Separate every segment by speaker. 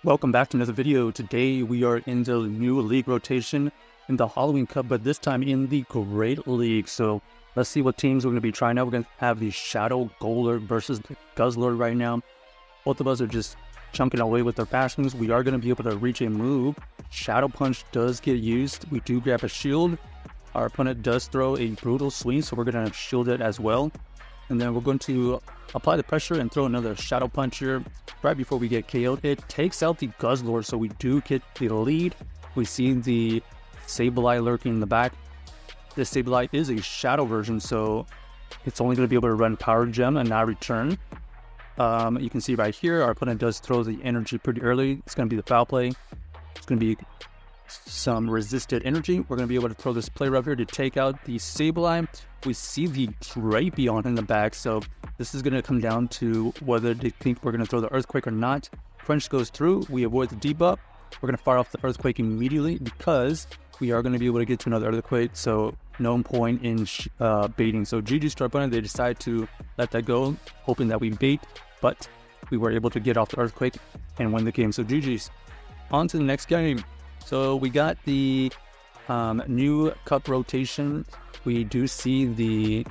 Speaker 1: Welcome back to another video. Today we are in the new league rotation in the Halloween Cup, but this time in the Great League. So let's see what teams we're going to be trying out. We're going to have the Shadow GoLurk versus the Guzzlord right now. Both of us are just chunking away with our fast moves. We are going to be able to reach a move. Shadow Punch does get used. We do grab a shield. Our opponent does throw a brutal swing, so we're going to shield it as well. And then we're going to apply the pressure and throw another Shadow Punch here right before we get KO'd. It takes out the Guzzlord, so we do get the lead. We see the Sableye lurking in the back. This Sableye is a Shadow version, so it's only going to be able to run Power Gem and not return. You can see right here, our opponent does throw the energy pretty early. It's going to be the foul play. It's going to be some resisted energy. We're going to be able to throw this play right here to take out the Sableye. We see the Drapion in the back, so this is going to come down to whether they think we're going to throw the Earthquake or not. Crunch goes through. We avoid the debuff. We're going to fire off the Earthquake immediately because we are going to be able to get to another Earthquake, so no point in baiting. So GG's to our opponent. They decide to let that go, hoping that we bait, but we were able to get off the Earthquake and win the game. So GG's. On to the next game. So we got the new cup rotation. We do see the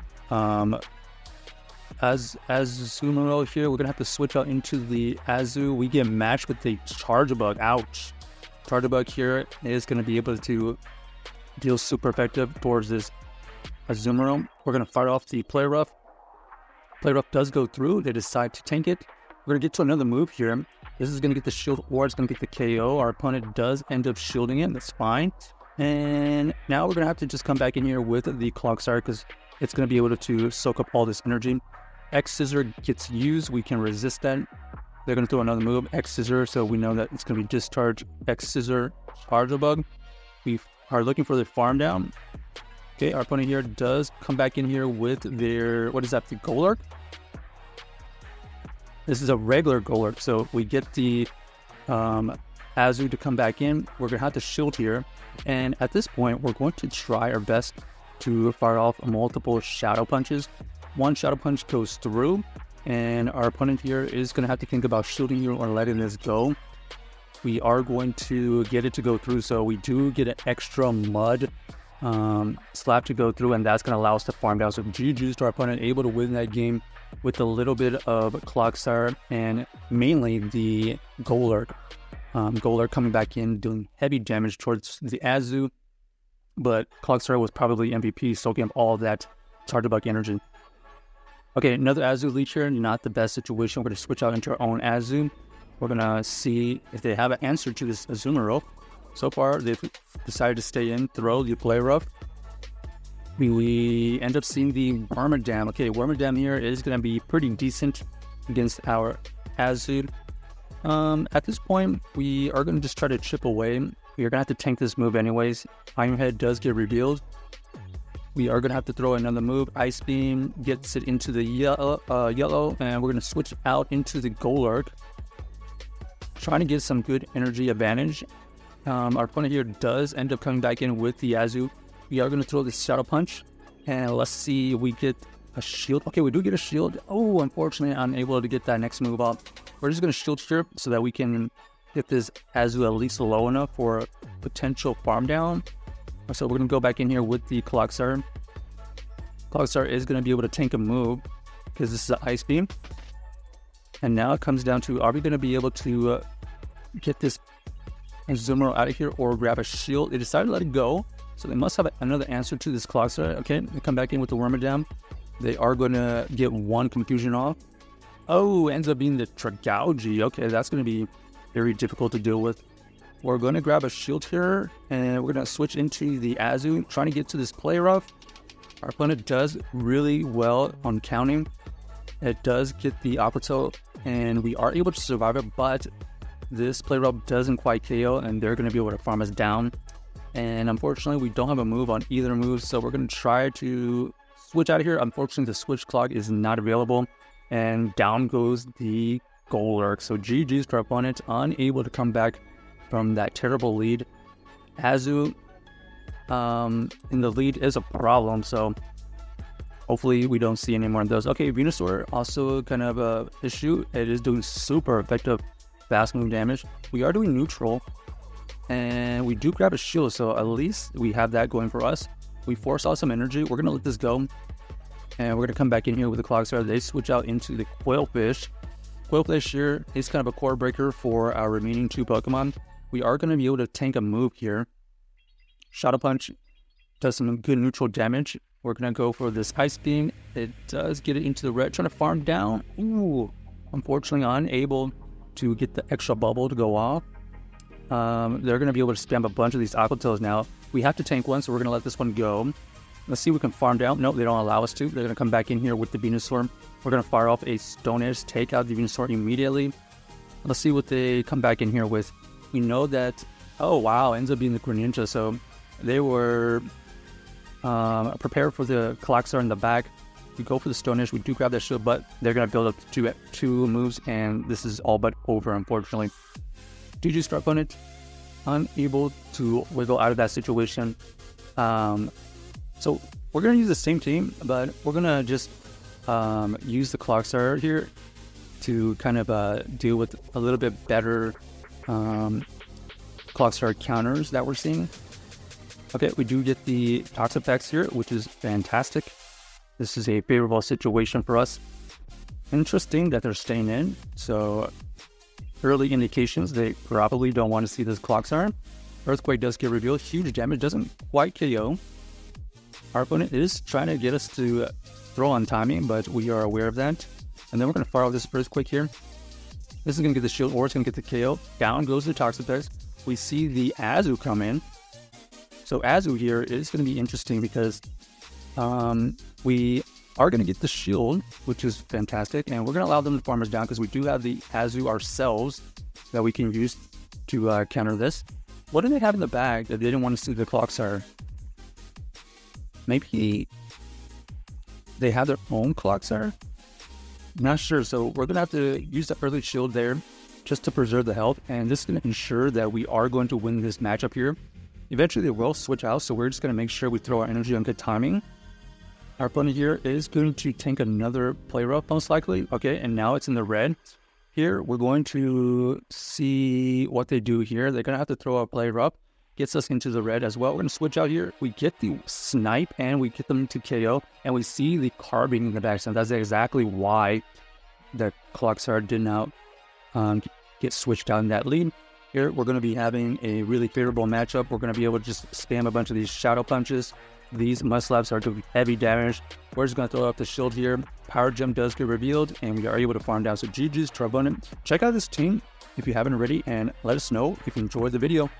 Speaker 1: Azumarill here. We're gonna have to switch out into the Azu. We get matched with the Charjabug. Ouch. Charjabug here is gonna be able to deal super effective towards this Azumarill. We're gonna fire off the Play Rough. Play Rough does go through. They decide to tank it. We're gonna get to another move here. This is going to get the shield or it's going to get the KO. Our opponent does end up shielding it. That's fine. And now we're going to have to just come back in here with the Clodsire because it's going to be able to soak up all this energy. X Scissor gets used. We can resist that. They're going to throw another move, X Scissor, so we know that it's going to be discharge X Scissor Charjabug. We are looking for the farm down. Okay, our opponent here does come back in here with their, what is that, the GoLurk? This is a regular GoLurk, so we get the Azu to come back in. We're going to have to shield here. And at this point, we're going to try our best to fire off multiple Shadow Punches. One Shadow Punch goes through, and our opponent here is going to have to think about shielding you or letting this go. We are going to get it to go through, so we do get an extra Mud slap to go through, and that's going to allow us to farm down. So GG's to our opponent, able to win that game with a little bit of Clodsire and mainly the GoLurk. GoLurk coming back in, doing heavy damage towards the Azu, but Clodsire was probably MVP, soaking up all of that Charjabug energy. Okay, another Azu leech here, not the best situation. We're going to switch out into our own Azu. We're going to see if they have an answer to this Azumarill. So far, they've decided to stay in, throw the Play Rough. We end up seeing the Wormadam. Okay, Wormadam here is going to be pretty decent against our Azu. At this point, we are going to just try to chip away. We are going to have to tank this move anyways. Iron Head does get revealed. We are going to have to throw another move. Ice Beam gets it into the yellow, and we're going to switch out into the GoLurk. Trying to get some good energy advantage. Our opponent here does end up coming back in with the Azu. We are going to throw the Shadow Punch, and let's see, we get a shield. Okay, we do get a shield. Oh, unfortunately, I'm unable to get that next move out. We're just going to shield here so that we can get this Azu at least low enough for a potential farm down. So we're going to go back in here with the Clodsire. Clodsire is going to be able to tank a move because this is an Ice Beam. And now it comes down to, are we going to be able to get this Azumarill out of here or grab a shield? They decided to let it go. So they must have another answer to this Clodsire. Okay, they come back in with the Wormadam. They are going to get one confusion off. Oh, ends up being the Tragougi. Okay, that's going to be very difficult to deal with. We're going to grab a shield here, and we're going to switch into the Azu, trying to get to this Play Rough. Our opponent does really well on counting. It does get the Aquatil, and we are able to survive it, but this Play Rough doesn't quite KO, and they're going to be able to farm us down. And unfortunately, we don't have a move on either move, so we're going to try to switch out of here. Unfortunately, the switch clock is not available, and down goes the GoLurk. So GG's to our opponent, unable to come back from that terrible lead. Azu in the lead is a problem, so hopefully we don't see any more of those. Okay, Venusaur, also kind of a issue. It is doing super effective fast move damage. We are doing neutral, and we do grab a shield, so at least we have that going for us. We force out some energy. We're going to let this go, and we're going to come back in here with the Clodsire. They switch out into the Quailfish. Quailfish here is kind of a core breaker for our remaining 2 Pokemon. We are going to be able to tank a move here. Shadow Punch does some good neutral damage. We're going to go for this Ice Beam. It does get it into the red, trying to farm down. Ooh, unfortunately unable to get the extra bubble to go off. They're going to be able to spam a bunch of these Aqua Tails now. We have to tank one, so we're going to let this one go. Let's see if we can farm down. Nope, they don't allow us to. They're going to come back in here with the Venusaur. We're going to fire off a Stone Edge, take out the Venusaur immediately. Let's see what they come back in here with. We know that... Oh, wow, ends up being the Greninja. So they were prepared for the Clodsire in the back. We go for the Stone Edge. We do grab that shield, but they're going to build up two moves, and this is all but over, unfortunately. GG Star opponent, unable to wiggle out of that situation. So we're going to use the same team, but we're going to just use the Clodsire here to kind of deal with a little bit better Clodsire counters that we're seeing. Okay, we do get the Toxapex here, which is fantastic. This is a favorable situation for us. Interesting that they're staying in, so early indications they probably don't want to see this Clodsire. Earthquake does get revealed, huge damage, doesn't quite KO. Our opponent is trying to get us to throw on timing, but we are aware of that. And then we're going to fire off this Earthquake here. This is going to get the shield, or it's going to get the KO. Down goes the Toxapex. We see the Azu come in. So Azu here is going to be interesting because we are going to get the shield, which is fantastic. And we're going to allow them to farm us down because we do have the Azu ourselves that we can use to counter this. What do they have in the bag that they didn't want to see the Clodsire? Maybe they have their own Clodsire? Not sure. So we're going to have to use the early shield there just to preserve the health. And this is going to ensure that we are going to win this matchup here. Eventually they will switch out. So we're just going to make sure we throw our energy on good timing. Our opponent here is going to tank another play rough most likely. Okay, and now it's in the red. Here we're going to see what they do here. They're going to have to throw a play rough. Gets us into the red as well. We're going to switch out here. We get the Snipe and we get them to KO. And we see the Carbine in the back. So that's exactly why the Clodsire did not get switched out in that lead. Here we're going to be having a really favorable matchup. We're going to be able to just spam a bunch of these Shadow Punches. These Musclaps are doing heavy damage. We're just going to throw up the shield here. Power Gem does get revealed, and we are able to farm down. So GG's to our opponent. Check out this team if you haven't already, and let us know if you enjoyed the video.